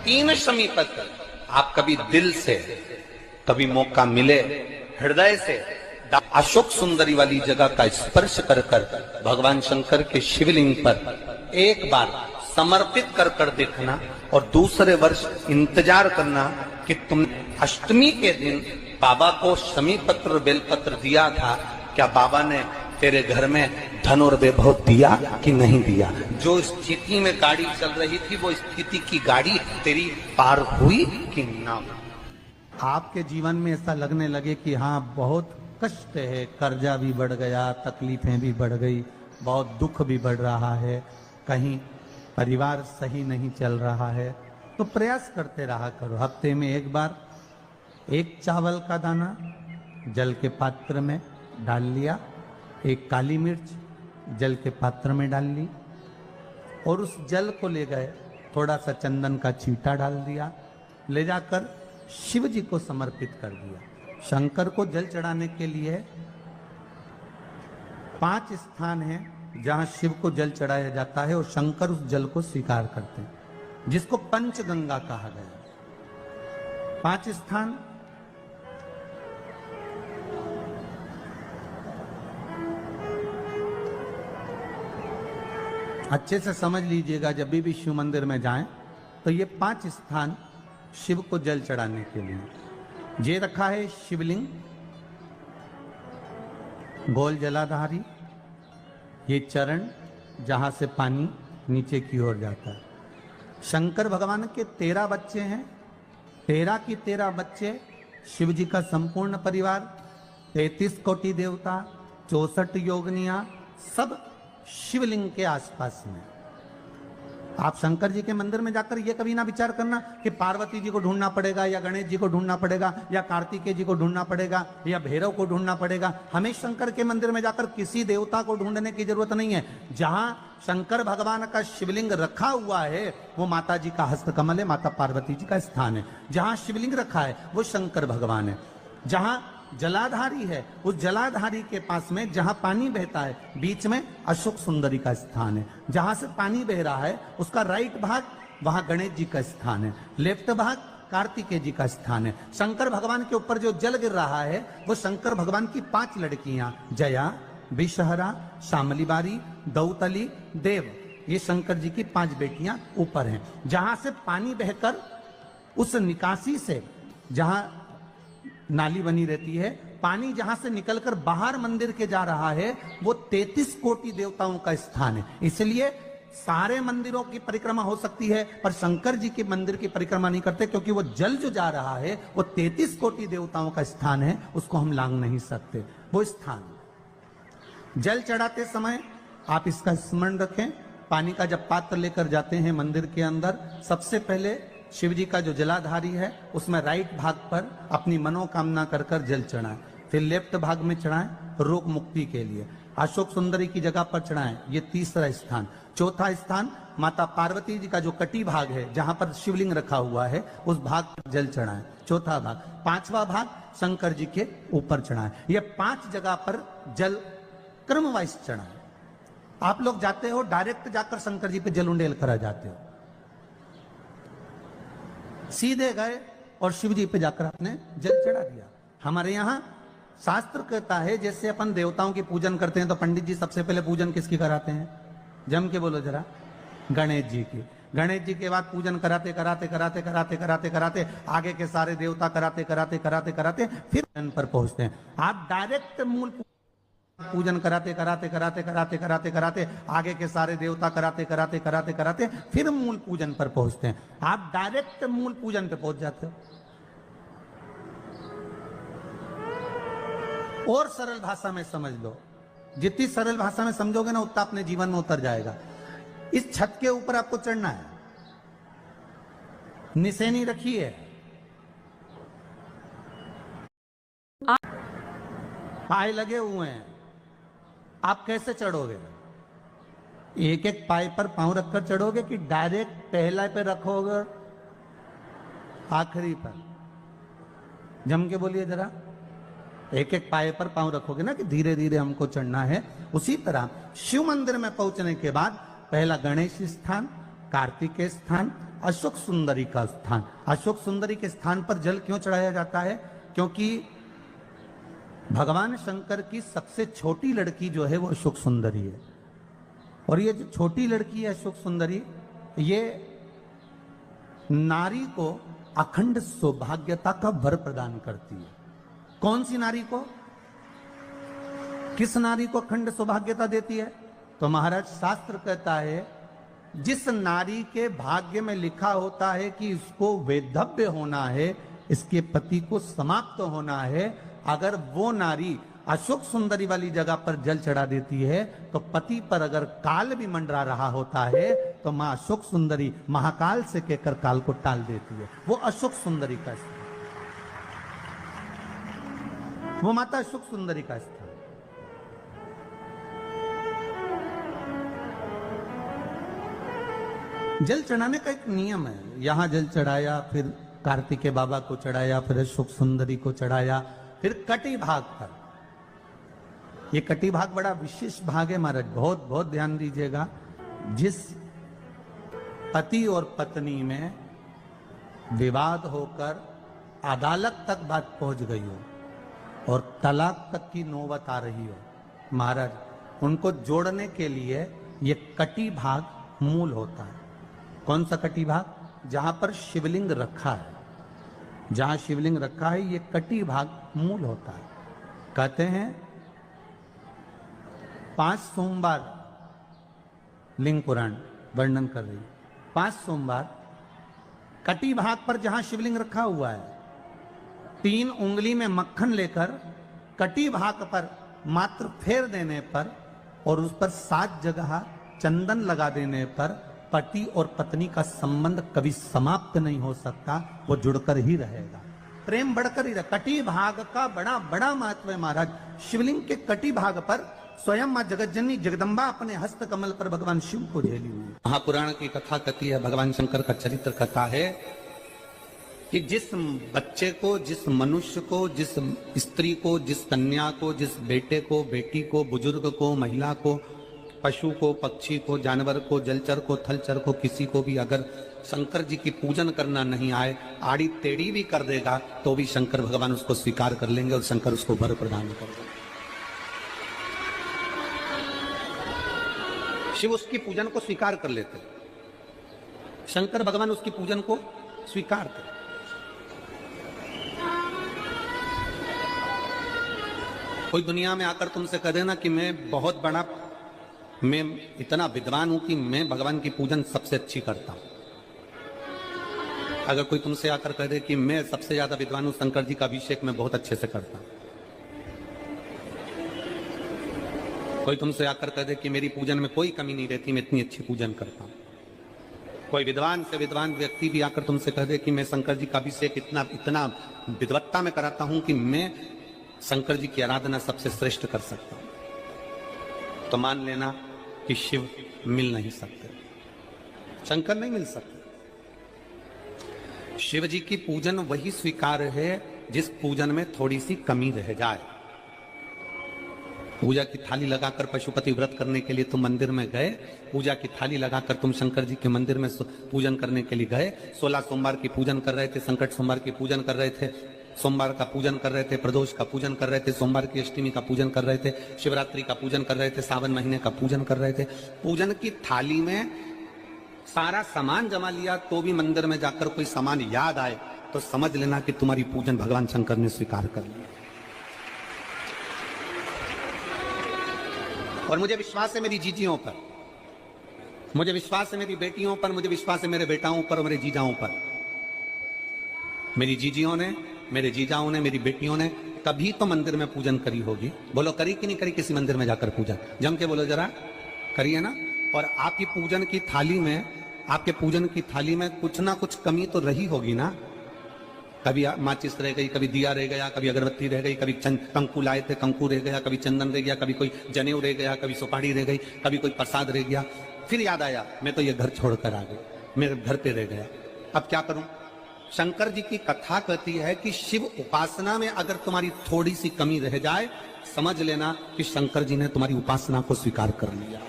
तीन शमीपत्र आप कभी दिल से, कभी मौका मिले हृदय से अशोक सुंदरी वाली जगह का स्पर्श कर कर भगवान शंकर के शिवलिंग पर एक बार समर्पित कर कर देखना, और दूसरे वर्ष इंतजार करना कि तुम अष्टमी के दिन बाबा को शमीपत्र बेलपत्र दिया था, क्या बाबा ने तेरे घर में धन और वैभव दिया कि नहीं दिया। जो स्थिति में गाड़ी चल रही थी वो स्थिति की गाड़ी तेरी पार हुई कि ना हुई। आपके जीवन में ऐसा लगने लगे कि हाँ बहुत कष्ट है, कर्जा भी बढ़ गया, तकलीफें भी बढ़ गई, बहुत दुख भी बढ़ रहा है, कहीं परिवार सही नहीं चल रहा है, तो प्रयास करते रहा करो। हफ्ते में एक बार एक चावल का दाना जल के पात्र में डाल लिया, एक काली मिर्च जल के पात्र में डाल ली, और उस जल को ले गए, थोड़ा सा चंदन का छींटा डाल दिया, ले जाकर शिव जी को समर्पित कर दिया। शंकर को जल चढ़ाने के लिए 5 स्थान हैं जहां शिव को जल चढ़ाया जाता है, और शंकर उस जल को स्वीकार करते हैं, जिसको पंचगंगा कहा गया। 5 स्थान अच्छे से समझ लीजिएगा, जब भी शिव मंदिर में जाएं तो ये 5 स्थान शिव को जल चढ़ाने के लिए ये रखा है। शिवलिंग, गोल जलाधारी, ये चरण जहां से पानी नीचे की ओर जाता है। शंकर भगवान के 13 बच्चे हैं, 13 की 13 बच्चे, शिव जी का संपूर्ण परिवार, 33 कोटि देवता, 64 योगनियां, सब शिवलिंग के आसपास में। आप शंकर जी के मंदिर में जाकर ये कभी ना विचार करना कि पार्वती जी को ढूंढना पड़ेगा, या गणेश जी को ढूंढना पड़ेगा, या कार्तिकेय जी को ढूंढना पड़ेगा, या भैरव को ढूंढना पड़ेगा। हमें शंकर के मंदिर में जाकर किसी देवता को ढूंढने की जरूरत नहीं है। जहां शंकर भगवान का शिवलिंग रखा हुआ है वो माता जी का हस्तकमल है, माता पार्वती जी का स्थान है। जहां शिवलिंग रखा है वो शंकर भगवान है। जहां जलाधारी है, उस जलाधारी के पास में जहां पानी बहता है, बीच में अशोक सुंदरी का स्थान है। जहां से पानी बह रहा है उसका राइट भाग, वहां गणेश जी का स्थान है, लेफ्ट भाग कार्तिकेय जी का स्थान है। शंकर भगवान के ऊपर जो जल गिर रहा है वो शंकर भगवान की 5 लड़कियां, जया, विषहरा, शामलीबारी, दौतली, देव, ये शंकर जी की 5 बेटियां ऊपर हैं। जहां से पानी बहकर उस निकासी से, जहां नाली बनी रहती है, पानी जहां से निकलकर बाहर मंदिर के जा रहा है वो 33 कोटि देवताओं का स्थान है। इसलिए सारे मंदिरों की परिक्रमा हो सकती है, पर शंकर जी के मंदिर की परिक्रमा नहीं करते, क्योंकि वो जल जो जा रहा है वो 33 कोटि देवताओं का स्थान है, उसको हम लांग नहीं सकते। वो स्थान जल चढ़ाते समय आप इसका स्मरण रखें। पानी का जब पात्र लेकर जाते हैं मंदिर के अंदर, सबसे पहले शिव जी का जो जलाधारी है उसमें राइट भाग पर अपनी मनोकामना कर कर जल चढ़ाएं, फिर लेफ्ट भाग में चढ़ाएं रोग मुक्ति के लिए, अशोक सुंदरी की जगह पर चढ़ाएं, ये तीसरा स्थान। चौथा स्थान माता पार्वती जी का जो कटी भाग है जहां पर शिवलिंग रखा हुआ है उस भाग पर जल चढ़ाएं, चौथा भाग। 5वां भाग शंकर जी के ऊपर चढ़ाएं। ये 5 जगह पर जल क्रम वाइज चढ़ाएं। आप लोग जाते हो डायरेक्ट जाकर शंकर जी पे जल उंडेल करा जाते हो, सीधे गए और शिव जी पे जाकर आपने जल चढ़ा दिया। हमारे यहाँ शास्त्र कहता है जैसे अपन देवताओं की पूजन करते हैं तो पंडित जी सबसे पहले पूजन किसकी कराते हैं? जम के बोलो जरा, गणेश जी की। गणेश जी के बाद पूजन कराते कराते कराते कराते कराते कराते आगे के सारे देवता कराते कराते कराते कराते फिर जन पर पहुंचते हैं। आप डायरेक्ट मूल पूजन कराते कराते कराते कराते कराते कराते आगे के सारे देवता कराते कराते कराते कराते फिर मूल पूजन पर पहुंचते हैं। आप डायरेक्ट मूल पूजन पे पहुंच जाते हो। और सरल भाषा में समझ लो, जितनी सरल भाषा में समझोगे ना उतना अपने जीवन में उतर जाएगा। इस छत के ऊपर आपको चढ़ना है, निशानी रखी है, पाए लगे हुए हैं, आप कैसे चढ़ोगे? एक एक पाए पर पांव रखकर चढ़ोगे कि डायरेक्ट पहला पे रखोगे आखिरी पर? जम के बोलिए जरा, एक एक पाए पर पांव रखोगे ना कि धीरे धीरे हमको चढ़ना है। उसी तरह शिव मंदिर में पहुंचने के बाद पहला गणेश स्थान, कार्तिकेय स्थान, अशोक सुंदरी का स्थान। अशोक सुंदरी के स्थान पर जल क्यों चढ़ाया जाता है? क्योंकि भगवान शंकर की सबसे छोटी लड़की जो है वो अशोक सुंदरी है। और ये जो छोटी लड़की है अशोक सुंदरी, ये नारी को अखंड सौभाग्यता का वर प्रदान करती है। कौन सी नारी को? किस नारी को अखंड सौभाग्यता देती है? तो महाराज शास्त्र कहता है, जिस नारी के भाग्य में लिखा होता है कि इसको वैधव्य होना है, इसके पति को समाप्त होना है, अगर वो नारी अशोक सुंदरी वाली जगह पर जल चढ़ा देती है तो पति पर अगर काल भी मंडरा रहा होता है तो मां अशोक सुंदरी महाकाल से कहकर काल को टाल देती है। वो अशोक सुंदरी का स्थान, वो माता अशोक सुंदरी का स्थान। जल चढ़ाने का एक नियम है। यहां जल चढ़ाया, फिर कार्तिकेय बाबा को चढ़ाया, फिर अशोक सुंदरी को चढ़ाया, फिर कटी भाग पर। ये कटी भाग बड़ा विशेष भाग है महाराज, बहुत बहुत ध्यान दीजिएगा। जिस पति और पत्नी में विवाद होकर अदालत तक बात पहुंच गई हो और तलाक तक की नौबत आ रही हो, महाराज उनको जोड़ने के लिए ये कटी भाग मूल होता है। कौन सा कटी भाग? जहां पर शिवलिंग रखा है, जहां शिवलिंग रखा है ये कटी भाग मूल होता है। कहते हैं 5 सोमवार, लिंग पुराण वर्णन कर रही है, 5 सोमवार कटी भाग पर जहां शिवलिंग रखा हुआ है, 3 उंगली में मक्खन लेकर कटी भाग पर मात्र फेर देने पर और उस पर 7 जगह चंदन लगा देने पर पति और पत्नी का संबंध कभी समाप्त नहीं हो सकता, वो जुड़कर ही रहेगा, प्रेम बढ़कर ही रहेगा। कटी भाग का बड़ा बड़ा महत्व है महाराज। शिवलिंग के कटी भाग पर स्वयं मां जगतजननी जगदम्बा अपने हस्त कमल पर भगवान शिव को झेली हुई। महापुराण की कथा कहती है, भगवान शंकर का चरित्र कथा है कि जिस बच्चे को, जिस मनुष्य को, जिस स्त्री को, जिस कन्या को, जिस बेटे को, बेटी को, बुजुर्ग को, महिला को, पशु को, पक्षी को, जानवर को, जलचर को, थलचर को, किसी को भी अगर शंकर जी की पूजन करना नहीं आए, आड़ी टेढ़ी भी कर देगा तो भी शंकर भगवान उसको स्वीकार कर लेंगे और शंकर उसको वर प्रदान कर देंगे। शिव उसकी पूजन को स्वीकार कर लेते, शंकर भगवान उसकी पूजन को स्वीकार करते। कोई दुनिया में आकर तुमसे कह देना कि मैं इतना विद्वान हूं कि मैं भगवान की पूजन सबसे अच्छी करता हूं। अगर कोई तुमसे आकर कह दे कि मैं सबसे ज्यादा विद्वान हूं, शंकर जी का अभिषेक मैं बहुत अच्छे से करता हूं। कोई तुमसे आकर कह दे कि मेरी पूजन में कोई कमी नहीं रहती, मैं इतनी अच्छी पूजन करता हूं। कोई विद्वान से विद्वान व्यक्ति भी आकर तुमसे कह दे कि मैं शंकर जी का अभिषेक इतना विद्वत्ता में कराता हूं कि मैं शंकर जी की आराधना सबसे श्रेष्ठ कर सकता हूं, तो मान लेना कि शिव मिल नहीं सकते, शंकर नहीं मिल सकते। शिव जी की पूजन वही स्वीकार है जिस पूजन में थोड़ी सी कमी रह जाए। पूजा की थाली लगाकर पशुपति व्रत करने के लिए तुम मंदिर में गए, पूजा की थाली लगाकर तुम शंकर जी के मंदिर में पूजन करने के लिए गए, 16 सोमवार की पूजन कर रहे थे, संकट सोमवार की पूजन कर रहे थे, सोमवार का पूजन कर रहे थे, प्रदोष का पूजन कर रहे थे, सोमवार की अष्टमी का पूजन कर रहे थे, शिवरात्रि का पूजन कर रहे थे, सावन महीने का पूजन कर रहे थे। पूजन की थाली में सारा सामान जमा लिया तो भी मंदिर में जाकर कोई सामान याद आए तो समझ लेना कि तुम्हारी पूजन भगवान शंकर ने स्वीकार कर लिया। और मुझे विश्वास है मेरी जीजियों पर, मुझे विश्वास है मेरी बेटियों पर, मुझे विश्वास है मेरे बेटाओं पर और मेरे जीजाओं पर। मेरी जीजियों ने, मेरे जीजाओं ने, मेरी बेटियों ने कभी तो मंदिर में पूजन करी होगी। बोलो करी कि नहीं करी किसी मंदिर में जाकर पूजन? जम के बोलो जरा, करी है ना? और आपकी पूजन की थाली में, आपके पूजन की थाली में कुछ ना कुछ कमी तो रही होगी ना। कभी माचिस रह गई, कभी दिया रह गया, कभी अगरबत्ती रह गई, कभी कंकु लाए थे कंकु रह गया, कभी चंदन रह गया, कभी कोई जनेऊ रह गया, कभी सुपारी रह गई, कभी कोई प्रसाद रह गया। फिर याद आया मैं तो ये घर छोड़कर आ गई, मेरे घर पे रह गया, अब क्या करूं? शंकर जी की कथा कहती है कि शिव उपासना में अगर तुम्हारी थोड़ी सी कमी रह जाए, समझ लेना कि शंकर जी ने तुम्हारी उपासना को स्वीकार कर लिया।